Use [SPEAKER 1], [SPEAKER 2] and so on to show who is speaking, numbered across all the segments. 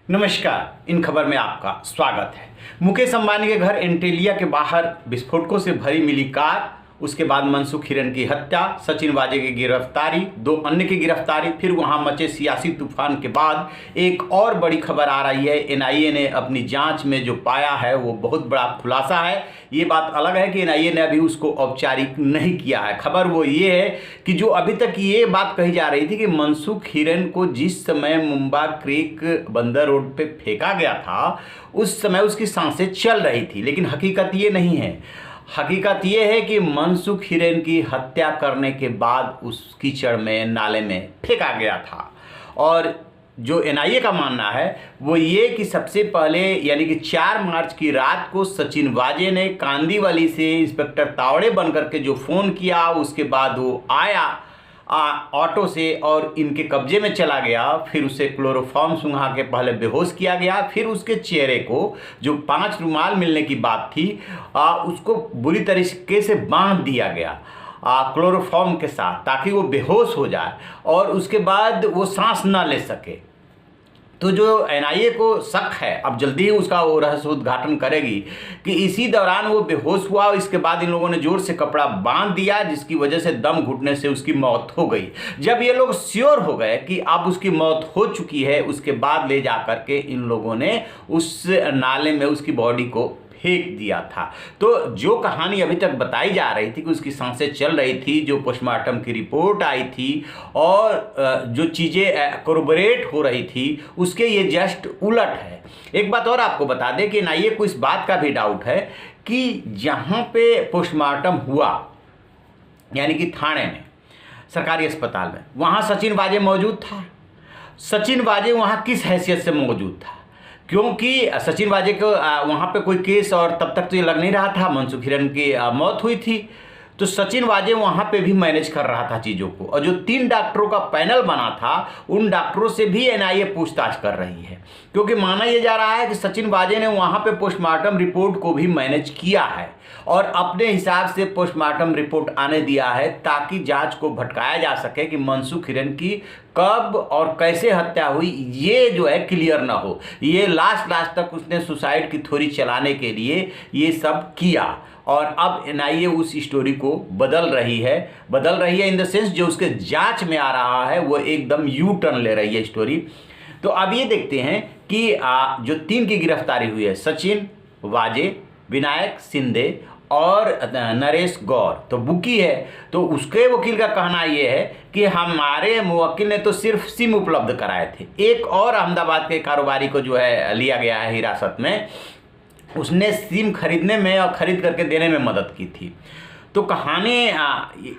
[SPEAKER 1] नमस्कार, इन खबर में आपका स्वागत है। मुकेश अंबानी के घर एंटेलिया के बाहर विस्फोटकों से भरी मिली कार, उसके बाद मनसुख हिरेन की हत्या, सचिन वाजे की गिरफ्तारी, 2 अन्य की गिरफ्तारी, फिर वहां मचे सियासी तूफान के बाद एक और बड़ी खबर आ रही है। एनआईए ने अपनी जांच में जो पाया है वो बहुत बड़ा खुलासा है। ये बात अलग है कि एनआईए ने अभी उसको औपचारिक नहीं किया है। खबर वो ये है कि जो अभी तक ये बात कही जा रही थी कि मनसुख हिरेन को जिस समय मुंबा क्रीक बंदर रोड पे फेंका गया था उस समय उसकी सांसें चल रही थी, लेकिन हकीकत ये नहीं है। हकीकत यह है कि मनसुख हिरेन की हत्या करने के बाद उस कीचड़ में, नाले में फेंका गया था। और जो एनआईए का मानना है वो ये कि सबसे पहले यानी कि 4 मार्च की रात को सचिन वाजे ने कांदीवली से इंस्पेक्टर तावड़े बन करके जो फ़ोन किया, उसके बाद वो आया ऑटो से और इनके कब्जे में चला गया। फिर उसे क्लोरोफॉर्म सुंघा के पहले बेहोश किया गया, फिर उसके चेहरे को जो 5 रुमाल मिलने की बात थी उसको बुरी तरीके से बांध दिया गया क्लोरोफॉर्म के साथ, ताकि वो बेहोश हो जाए और उसके बाद वो सांस ना ले सके। तो जो एनआईए को शक है, अब जल्दी ही उसका वो रहस्य उद्घाटन करेगी कि इसी दौरान वो बेहोश हुआ और इसके बाद इन लोगों ने जोर से कपड़ा बांध दिया, जिसकी वजह से दम घुटने से उसकी मौत हो गई। जब ये लोग श्योर हो गए कि अब उसकी मौत हो चुकी है, उसके बाद ले जा करके इन लोगों ने उस नाले में उसकी बॉडी को फेंक दिया था। तो जो कहानी अभी तक बताई जा रही थी कि उसकी सांसें चल रही थी, जो पोस्टमार्टम की रिपोर्ट आई थी और जो चीज़ें कोरोबोरेट हो रही थी, उसके ये जस्ट उलट है। एक बात और आपको बता दें कि एनआईए को इस बात का भी डाउट है कि जहाँ पे पोस्टमार्टम हुआ यानी कि थाने में, सरकारी अस्पताल में, वहाँ सचिन वाजे मौजूद था। सचिन वाजे वहाँ किस हैसियत से मौजूद था? क्योंकि सचिन वाजे को वहाँ पे कोई केस और तब तक तो ये लग नहीं रहा था, मनसुख हिरेन की मौत हुई थी, तो सचिन वाजे वहाँ पे भी मैनेज कर रहा था चीज़ों को। और जो 3 डॉक्टरों का पैनल बना था उन डॉक्टरों से भी एनआईए पूछताछ कर रही है, क्योंकि माना यह जा रहा है कि सचिन वाजे ने वहाँ पे पोस्टमार्टम रिपोर्ट को भी मैनेज किया है और अपने हिसाब से पोस्टमार्टम रिपोर्ट आने दिया है, ताकि जांच को भटकाया जा सके कि मनसुख हिरेन की कब और कैसे हत्या हुई, ये जो है क्लियर ना हो। ये लास्ट तक उसने सुसाइड की थ्योरी चलाने के लिए ये सब किया और अब एनआईए उस स्टोरी को बदल रही है इन द सेंस जो उसके जांच में आ रहा है वो एकदम यू टर्न ले रही है स्टोरी। तो अब ये देखते हैं कि जो 3 की गिरफ्तारी हुई है, सचिन वाजे, विनायक शिंदे और नरेश गौर, तो बुकी है। तो उसके वकील का कहना यह है कि हमारे मुवक्किल ने तो सिर्फ सिम उपलब्ध कराए थे। एक और अहमदाबाद के कारोबारी को जो है लिया गया है हिरासत में, उसने सिम खरीदने में और ख़रीद करके देने में मदद की थी। तो कहानी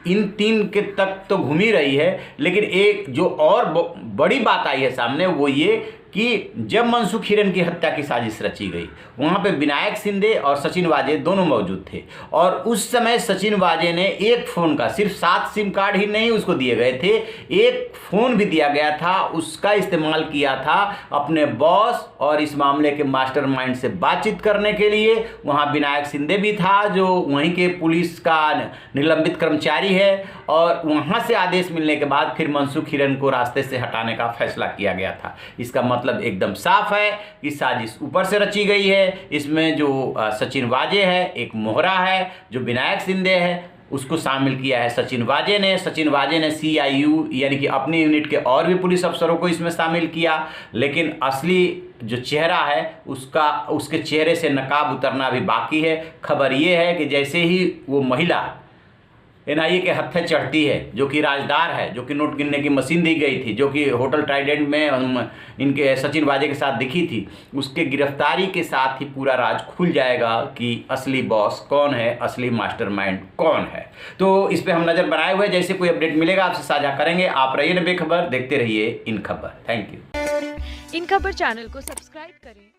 [SPEAKER 1] इन 3 के तक तो घूमी रही है, लेकिन एक जो और बड़ी बात आई है सामने वो ये कि जब मनसुख हिरेन की हत्या की साजिश रची गई, वहाँ पे विनायक शिंदे और सचिन वाजे दोनों मौजूद थे और उस समय सचिन वाजे ने एक फ़ोन का, सिर्फ 7 सिम कार्ड ही नहीं उसको दिए गए थे, एक फ़ोन भी दिया गया था, उसका इस्तेमाल किया था अपने बॉस और इस मामले के मास्टरमाइंड से बातचीत करने के लिए। वहाँ विनायक शिंदे भी था जो वहीं के पुलिस का निलंबित कर्मचारी है और वहाँ से आदेश मिलने के बाद फिर मनसुख हिरेन को रास्ते से हटाने का फैसला किया गया था। इसका मतलब एकदम साफ है कि साजिश ऊपर से रची गई है। इसमें जो सचिन वाजे है, एक मोहरा है, जो विनायक शिंदे है उसको शामिल किया है सचिन वाजे ने CIU यानी कि अपनी यूनिट के और भी पुलिस अफसरों को इसमें शामिल किया। लेकिन असली जो चेहरा है उसके चेहरे से नकाब उतरना भी बाकी है। खबर ये है कि जैसे ही वो महिला एनआईए के हत्थे चढ़ती है, जो कि राजदार है, जो कि नोट गिनने की मशीन दी गई थी, जो कि होटल ट्राइडेंट में इनके सचिन वाजे के साथ दिखी थी, उसके गिरफ्तारी के साथ ही पूरा राज खुल जाएगा कि असली बॉस कौन है, असली मास्टरमाइंड कौन है। तो इस पर हम नज़र बनाए हुए, जैसे कोई अपडेट मिलेगा आपसे साझा करेंगे। आप रहिए बेखबर, देखते रहिए इन खबर। Thank you.
[SPEAKER 2] इन खबर चैनल को सब्सक्राइब करें।